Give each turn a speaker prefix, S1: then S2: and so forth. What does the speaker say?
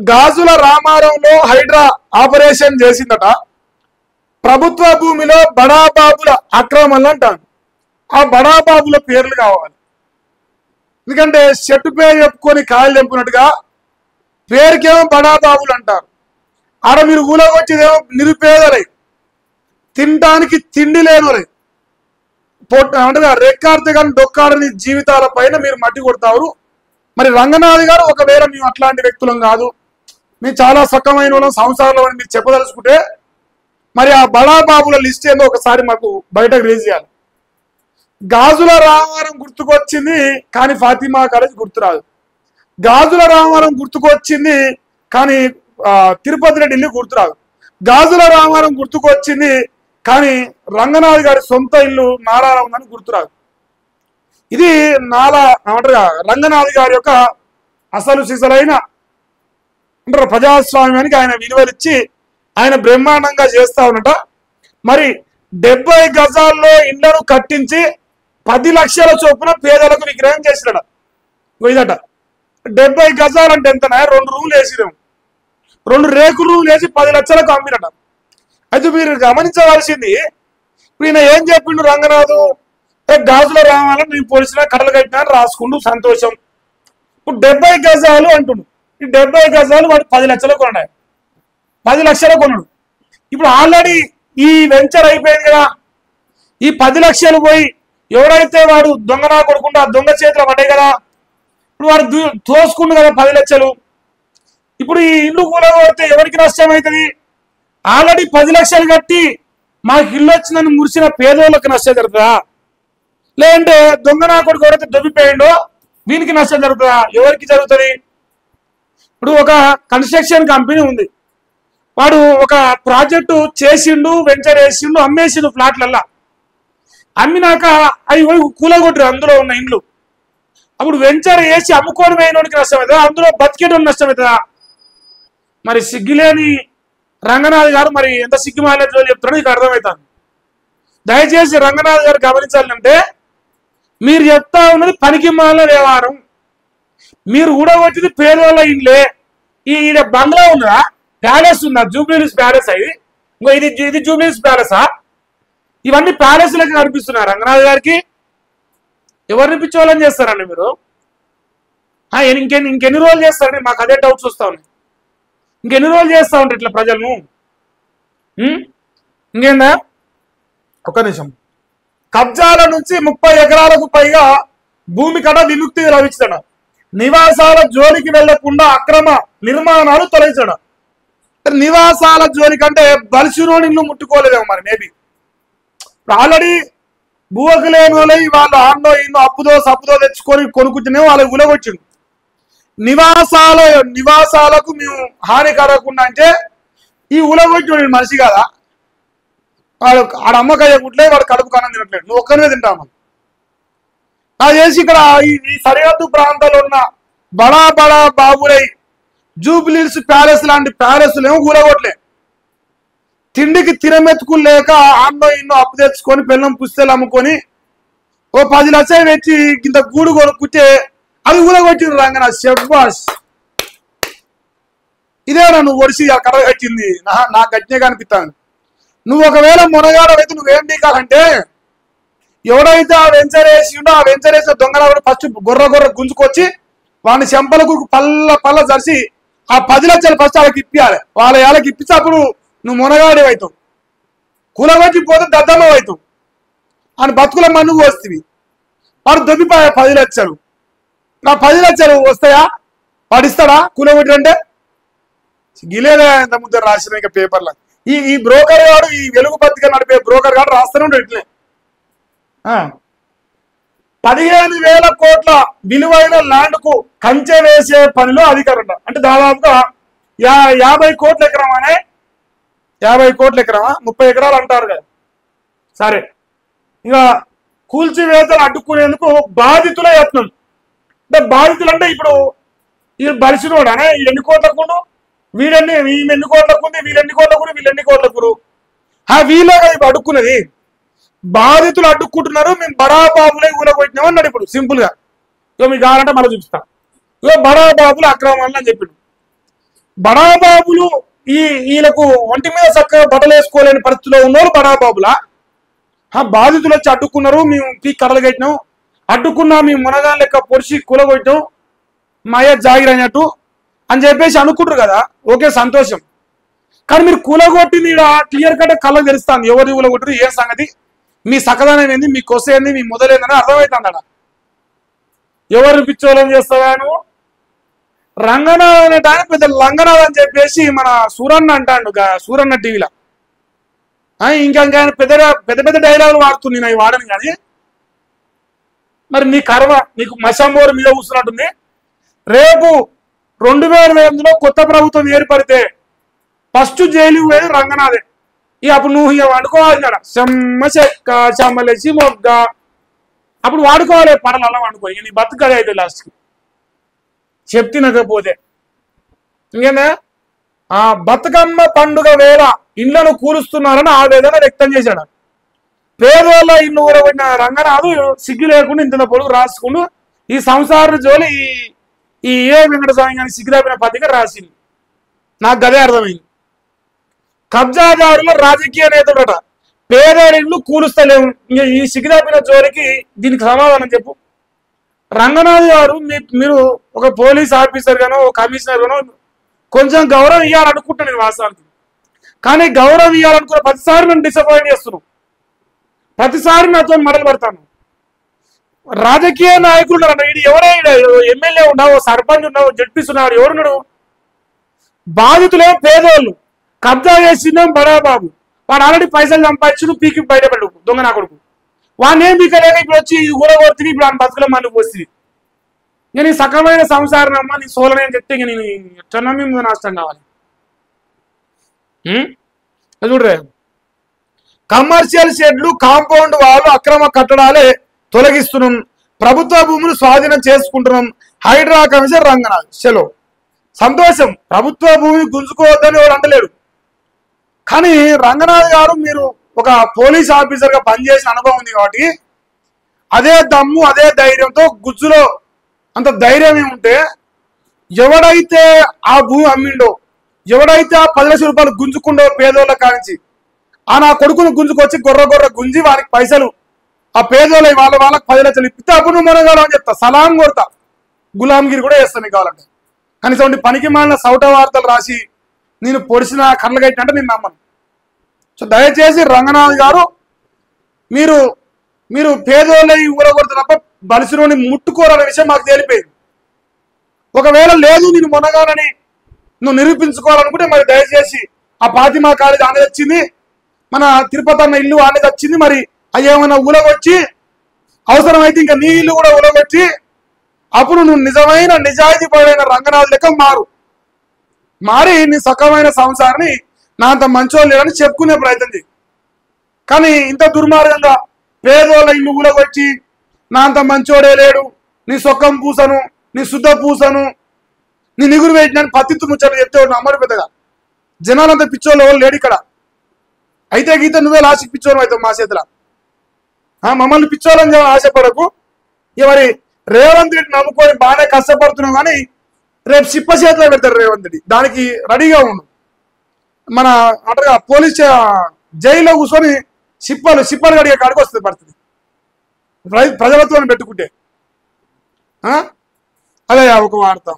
S1: గాజుల రామారంలో Hydraa operation చేసిందట. ప్రభుత్వ భూమిలో బడాబాబుల అక్రమాలు అంటారు. ఆ బడాబాబుల పేర్లు కావాలి. ఎందుకంటే చెట్టు పేరు చెప్పుకొని కాయలు తెంపుకున్నట్టుగా పేరుకేమో బడాబాబులు అంటారు. ఆడ మీరు ఊళ్ళకొచ్చేదేమో నిరుపేదలై, తినడానికి తిండి లేనులై, అంటే రెక్కాడితే కానీ డొక్కాడని జీవితాల పైన మీరు మట్టి కొడతారు. మరి రంగనాథ్ గారు ఒకవేళ మేము అట్లాంటి వ్యక్తులం కాదు, మేము చాలా సక్కమైన వాళ్ళం సంసారంలో అని మీరు చెప్పదలుచుకుంటే మరి ఆ బడాబాబుల లిస్ట్ ఏందో ఒకసారి మాకు బయటకు రిలీజ్ చేయాలి. గాజుల రామారం గుర్తుకొచ్చింది కానీ ఫాతిమా కాలేజ్ గుర్తురాదు. గాజుల రామారం గుర్తుకొచ్చింది కానీ తిరుపతి రెడ్డి ఇల్లు గుర్తురాదు. గాజుల రామారం గుర్తుకొచ్చింది కానీ రంగనాథ్ గారి సొంత ఇల్లు నారాయణ ఉందని గుర్తురాదు. ఇది ఏమంటారు రంగనాథ్ గారి యొక్క అసలు సిసలైన అంటారు ప్రజాస్వామ్యానికి ఆయన విలువలిచ్చి ఆయన బ్రహ్మాండంగా చేస్తా ఉన్నట. మరి 70 గజాల్లో ఇళ్లను కట్టించి 10 లక్షల చొప్పున పేదలకు విక్రయం చేసినట. ఇదట 70 గజాలు అంటే ఎంతనా? 2 రూములు వేసిరేము, 2 రేకులు రూములు వేసి 10 లక్షలకు అమ్మినట. అయితే మీరు గమనించవలసింది, ఈయన ఏం చెప్పిండు రంగనాథు, గాజుల రామాలని నేను పోలీసుల కట్టలు కట్టినా రాసుకుంటూ సంతోషం. ఇప్పుడు 70 గజాలు అంటుండు. ఈ 70 గజాలు వాడు 10 లక్షలు కొన్నాడు, 10 లక్షలు కొన్నాడు. ఇప్పుడు ఆల్రెడీ ఈ వెంచర్ అయిపోయింది కదా. ఈ 10 లక్షలు పోయి ఎవరైతే వాడు దొంగనా కొడుకుంటూ ఆ దొంగ చేతిలో పడ్డాయి కదా. ఇప్పుడు వాడు తోసుకుండు కదా 10 లక్షలు. ఇప్పుడు ఈ ఇల్లు కూలగొడితే ఎవరికి నష్టం అవుతుంది? ఆల్రెడీ 10 లక్షలు కట్టి మాకు ఇల్లు వచ్చిందని మురిసిన పేదోళ్ళకి నష్టం జరుగుతుందా? లేదంటే దొంగనా కొడుకు ఎవరైతే దొబ్బిపోయిండో వీనికి నష్టం జరుగుతుందా? ఎవరికి జరుగుతుంది? ఇప్పుడు ఒక కన్స్ట్రక్షన్ కంపెనీ ఉంది, వాడు ఒక ప్రాజెక్టు చేసిండు, వెంచర్ వేసిండు, అమ్మేసిండు ఫ్లాట్లల్లా. అమ్మినాక అవి కూలగొట్టరు అందులో ఉన్న ఇండ్లు. అప్పుడు వెంచర్ వేసి అమ్ముకొని పోయినోడికి నష్టం అవుతుందా? అందులో బతికేటోడికి నష్టం అవుతుందా? మరి సిగ్గులేని రంగనాథ్ గారు మరి ఎంత సిగ్గుమాలేదు చెప్తారో నీకు అర్థమవుతాను. దయచేసి రంగనాథ్ గారు గమనించాలంటే మీరు చెప్తా ఉన్నది పనికి మాల వ్యవహారం. మీరు ఊడగొట్టింది పేదవాళ్ళ ఇండ్లే. ఈడ బంగ్లా ఉందా, ప్యాలెస్ ఉందా? జూబ్లీహిల్స్ ప్యాలెస్ అయ్యి ఇంకో ఇది జూబ్లీహిల్స్ ప్యాలెసా? ఇవన్నీ ప్యాలెస్లకి కనిపిస్తున్నాయి రంగనాథ్ గారికి. ఎవరిని పిచ్చోళ్ళని చేస్తారండి మీరు? ఇంకెన్ని రోజులు చేస్తారండి? మాకు అదే డౌట్స్ వస్తా ఉన్నాయి. ఇంకెన్ని రోజులు చేస్తా ఉంటారు ఇట్లా ప్రజలను? ఇంకేందా? ఒక్క నిమిషం. కబ్జాల నుంచి 30 ఎకరాలకు పైగా భూమి కట విముక్తి లభించడం, నివాసాల జోలికి వెళ్లకుండా అక్రమ నిర్మాణాలు తొలగించడం. నివాసాల జోలి కంటే బలిసినోని ఇల్లు ముట్టుకోలేదేమో మరి మేబీ. ఆల్రెడీ భూవకు లేని వాళ్ళు వాళ్ళు ఆన్నో ఇన్నో అప్పుదో సప్పుదో తెచ్చుకొని కొనుక్కుంటేనే వాళ్ళకి ఉలగొచ్చింది. నివాసాలకు మేము హాని కలగకుండా అంటే ఈ ఉలగొచ్చిన మనిషి కదా, వాడు ఆడ అమ్మకాయ గుట్లే, వాడు కడుపు కన్నం తినట్లేదు, నువ్వు ఒక్కనే తింటామని. అది చేసి ఇక్కడ ఈ సరిహద్దు ప్రాంతాల్లో ఉన్న బడా బాబులై జూబ్లీహిల్స్ ప్యాలెస్ లాంటి ప్యాలెస్లు ఏమో కూలగొట్టలే. తిండికి తినమెత్తుకులు లేక ఆన్నో ఇన్నో అప్పు తెచ్చుకొని పెళ్ళం పుస్తలు అమ్ముకొని ఓ 10 లక్షలు పెట్టి ఇంత గూడు కొనుక్కుంటే అది కూలగొట్టింది రంగనాథ్. శబ్బాష్, ఇదేనా నువ్వు ఒడిసి కడ కట్టింది? నాకు గట్టినే కనిపిస్తాను. నువ్వు ఒకవేళ మునగాడవైతే నువ్వేం పీకాలంటే, ఎవడైతే ఆ వెంచర్ వేసిండో ఆ వెంచర్ వేసిన దొంగల ఫస్ట్ గొర్ర గుంజుకొచ్చి వాడిని చెంపలకు పల్ల జరిసి ఆ 10 లక్షలు ఫస్ట్ వాళ్ళకి ఇప్పియాలి. వాళ్ళకి ఇప్పిస్తే అప్పుడు నువ్వు మునగాడి అవుతావు. కూలగొచ్చి పోతే దద్దమ్మ అవుతావు అని బతుకుల మన్ను వస్తుంది. వాడు దొబ్బిపోయా 10 లక్షలు. నా 10 లక్షలు వస్తాయా? వాడు ఇస్తాడా కూలగొట్టి అంటే? గిలేదా ఎంత ముద్ద రాసిన ఇంకా పేపర్లో. ఈ బ్రోకర్ గాడు, ఈ వెలుగు పత్రిక నడిపే బ్రోకర్ గాడు రాస్తూనే ఉంటాడు ఇట్లే. 15,000 కోట్ల విలువైన ల్యాండ్ కు కంచె వేసే పనిలో అధికారులు. అంటే దాదాపుగా 50 కోట్ల ఎకరం అనే 50 కోట్ల ఎకరమా 30 ఎకరాలు అంటారు కదా. సరే, ఇక కూల్చివేతలు అడ్డుకునేందుకు బాధితుల యత్నం. అంటే బాధితులు అంటే ఇప్పుడు ఈ బలిసినోడానే ఎన్ని కోట్లకు వీళ్ళెన్ని కోట్లకు ఉంది, వీళ్ళెన్ని కోట్లకు వీళ్ళగా ఇప్పుడు అడుక్కున్నది. బాధితులు అడ్డుకుంటున్నారు, మేము బడాబాబులే ఊలకొట్టినాం అన్నాడు. ఇప్పుడు సింపుల్ గా మీకు కావాలంటే మళ్ళీ చూపిస్తా. బడాబాబులు అక్రమాలు అని చెప్పిండు. బడాబాబులు వీళ్ళకు ఒంటి మీద చక్కగా బట్టలు వేసుకోలేని పరిస్థితిలో ఉన్నోళ్ళు బడాబాబులా? బాధితులు వచ్చి అడ్డుకున్నారు, మేము పీక్ కడలు కట్టినాం, అడ్డుకున్నా మేము మునగా లెక్క పొడిచి కూలగొట్టాం, మాయ జాగిరైనట్టు అని చెప్పేసి అనుకుంటారు కదా. ఓకే, సంతోషం. కానీ మీరు కూలగొట్టింది ఇక్కడ క్లియర్ కట్ కళ్ళకు తెలుస్తాను ఎవరు కూలగొట్టరు, ఏ సంగతి, మీ సకదానం ఏంది, మీ కొస ఏంది, మీ మొదలైందని అర్థమవుతుంది అక్కడ. ఎవరు పిచ్చోళ్ళని చేస్తావా నువ్వు? రంగనాథ్ అనేటానికి పెద్ద లంగనాథ్ అని చెప్పేసి మన సూరన్న అంటాడు సూరన్న టీవీలో. ఇంకా పెద్ద పెద్ద పెద్ద డైలాగులు వాడుతుంది, నేను అవి వాడను. కానీ మరి నీ కర్మ, నీకు మశంబోరు మీద కూర్చున్నట్టుంది. రేపు 2008లో కొత్త ప్రభుత్వం ఏర్పడితే ఫస్ట్ జైలు పోయేది రంగనాథే. అప్పుడు నువ్వు ఇక వండుకోవాలి కదా, చెమ్మ చెక్క చెమ్మలేసి మొగ్గ, అప్పుడు వాడుకోవాలి పడలు అలా వండుకో. నీ బతుకదే అయితే లాస్ట్కి చెప్తినకపోతే. ఇంకేందా బతుకమ్మ పండుగ వేళ ఇళ్లను కూలుస్తున్నారని ఆవేదన వ్యక్తం చేశాడు. పేదోళ్ళ ఇల్లు ఊరబడిన రంగనాథు సిగ్గు లేకుండా ఇంత పొడుగు రాసుకుంటూ ఈ సంసార జోలి ఈ ఏ వెంకటస్వామి కానీ సిగ్గుదాపిన పత్రిక రాసింది. నాకు గదే అర్థమైంది. కబ్జాదారుల రాజకీయ నేతలట పేదోళ్ళ ఇల్లు కూలుస్తలేము, ఇంకా ఈ సిగ్గుదాపిన జోలికి దీనికి సమాధానం చెప్పు. రంగనాథ్ గారు, మీరు ఒక పోలీస్ ఆఫీసర్ గానో ఒక కమిషనర్ గానో కొంచెం గౌరవం ఇవ్వాలనుకుంటున్నాను నేను వాస్తవానికి. కానీ గౌరవం ఇవ్వాలనుకున్న ప్రతిసారి నన్ను డిసప్పాయింట్ చేస్తున్నాను, ప్రతిసారి నాతో మడలు పడతాను. రాజకీయ నాయకులు ఉన్నాడు, ఇది ఎవరైనా ఎమ్మెల్యే ఉన్నావు, సర్పంచ్ ఉన్నావు, జడ్పీస్ ఉన్నాడు, ఎవరున్నాడు? బాధితులే పేదోళ్ళు, కబ్జా చేసిందేం బడాబాబు, వాడు ఆల్రెడీ పైసలు సంపాదించు పీకి బయటపడు దొంగ నా కొడుకు. వాడిని ఏం పీకలేక ఇప్పుడు వచ్చి ఊరగొడుతుంది, ఇప్పుడు ఆయన బతుకులో మళ్ళీ పోస్తుంది. నేను ఈ సకలమైన సంసారం అమ్మ నీ సోలని అని చెప్తే ఇక నేను ఎట్లా నమ్మి ముందు నష్టం కావాలి. చూడరే, కమర్షియల్ షెడ్లు కాంపౌండ్ వాళ్ళు అక్రమ కట్టడాలే తొలగిస్తున్నాం, ప్రభుత్వ భూములు స్వాధీనం చేసుకుంటున్నాం, హైడ్రా కమిషనర్ రంగనాథ్. చలో సంతోషం, ప్రభుత్వ భూమి గుంజుకోవద్దని ఎవరు అంటలేడు. కానీ రంగనాథ్ గారు, మీరు ఒక పోలీస్ ఆఫీసర్ గా పనిచేసిన అనుభవం ఉంది కాబట్టి అదే దమ్ము అదే ధైర్యంతో గుజ్జులో అంత ధైర్యం ఏముంటే ఎవడైతే ఆ భూమి అమ్మిండో, ఎవడైతే ఆ 10 లక్షల రూపాయలు గుంజుకుండో పేదోళ్ళ కానించి నా కొడుకును గుంజుకొచ్చి గొర్ర గుంజి వారికి పైసలు ఆ పేదోళ్ళ వాళ్ళకి 10 లక్షలు ఇప్పితే అప్పుడు నువ్వు మనగాలని చెప్తా, సలాం కొడతా, గులాంగిరి కూడా చేస్తాను నీకు కావాలంటే. కనీసం పనికి మాలిన సౌట వార్తలు రాసి నేను పొడిచిన కళ్ళ కట్టినట్టే నేను నమ్మను. సో దయచేసి రంగనాథ్ గారు, మీరు పేదోళ్ళ ఊరగొడతారు తప్ప బలిసినోని ముట్టుకోరనే విషయం మాకు తేలిపోయింది. ఒకవేళ లేదు నేను మొనగానని నువ్వు నిరూపించుకోవాలనుకుంటే మరి దయచేసి ఆ ఫాతిమా కాలేజ్ అనేది వచ్చింది, మన తిరుపతి అన్న ఇల్లు అనేది వచ్చింది, మరి అయ్యేమన్నా ఊలగొచ్చి అవసరమైతే ఇంకా నీ ఇల్లు కూడా ఊలగొచ్చి అప్పుడు నువ్వు నిజమైన నిజాయితీ పడైన రంగనాథ్ లెక్క మారి నీ సకమైన సంసారాన్ని నా అంత మంచోళ్ళు లేదని చెప్పుకునే ప్రయత్నం చేయి. కానీ ఇంత దుర్మార్గంగా పేదోళ్ళ ఇల్లు ఊలగొచ్చి నా అంత మంచోడే లేడు, నీ సొక్కం పూసను, నీ శుద్ధ పూసను, నీ నిగురు వేసినాను పత్తిత్తు ముచ్చట్లు చెప్తే నమ్మరు పెద్దగా. జనాలంతా పిచ్చోళ్ళు ఎవరు లేడు ఇక్కడ. అయితే గీత నువ్వే లాస్ట్కి పిచ్చోళ్ళు అవుతావు మా చేతిలో. మమ్మల్ని పిచ్చోళ్ళని ఆశపడకు. మరి రేవంత్ రెడ్డి నమ్ముకొని బాగానే కష్టపడుతున్నావు, కానీ రేపు సిప్ప చేతిలో పెడతారు రేవంత్ రెడ్డి, దానికి రెడీగా ఉండు. మన అంటారుగా పోలీస్ జైల్లో కూర్చొని సిప్పలు గడిగే కాడికి వస్తుంది పరిస్థితి ప్రజలతో పెట్టుకుంటే. అదే ఒక వార్త.